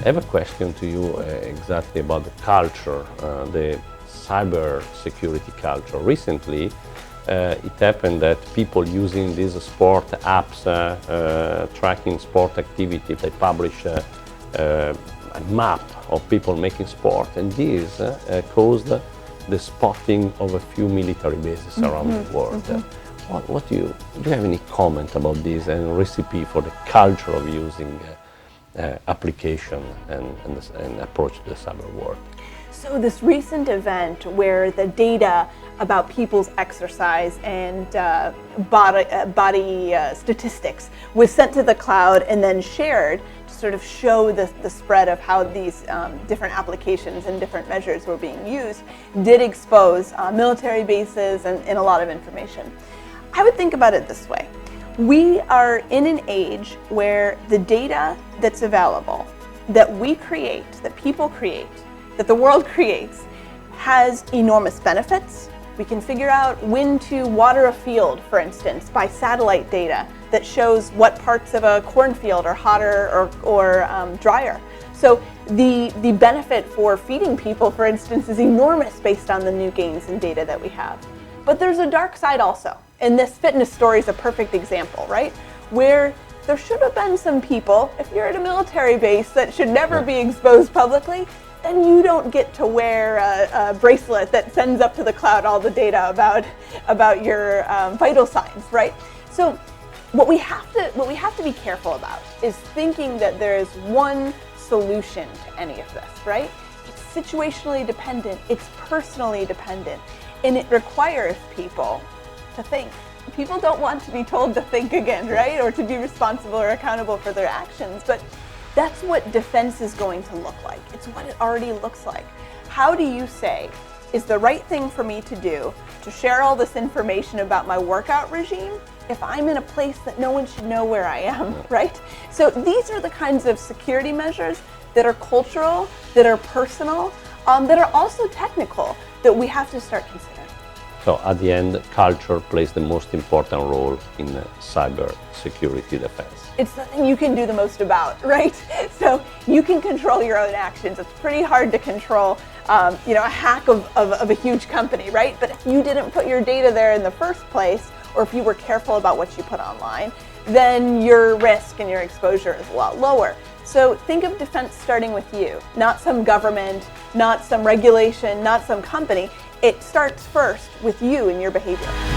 have a question to you exactly about the culture, the cyber security culture. Recently, it happened that people using these sport apps, tracking sport activity, they publish a map of people making sport, and this caused the spotting of a few military bases around the world. What do you have any comment about this and recipe for the culture of using application and approach to the cyber world? So this recent event where the data about people's exercise and body statistics was sent to the cloud and then shared to sort of show the spread of how these different applications and different measures were being used did expose military bases and a lot of information. I would think about it this way. We are in an age where the data that's available, that we create, that people create, that the world creates, has enormous benefits. We can figure out when to water a field, for instance, by satellite data that shows what parts of a cornfield are hotter or drier. So the benefit for feeding people, for instance, is enormous based on the new gains in data that we have. But there's a dark side also. And this fitness story is a perfect example, right? Where there should have been some people, if you're at a military base, that should never be exposed publicly, then you don't get to wear a bracelet that sends up to the cloud all the data about your vital signs, right? So what we have to be careful about is thinking that there is one solution to any of this, right? It's situationally dependent, it's personally dependent, and it requires people to think. People don't want to be told to think again, right? Or to be responsible or accountable for their actions, but that's what defense is going to look like. It's what it already looks like. How do you say, is the right thing for me to do to share all this information about my workout regime if I'm in a place that no one should know where I am, right? So these are the kinds of security measures that are cultural, that are personal, that are also technical, that we have to start considering. So at the end, culture plays the most important role in cyber security defense. It's the thing you can do the most about, right? So you can control your own actions. It's pretty hard to control, a hack of a huge company, right? But if you didn't put your data there in the first place, or if you were careful about what you put online, then your risk and your exposure is a lot lower. So think of defense starting with you, not some government, not some regulation, not some company. It starts first with you and your behavior.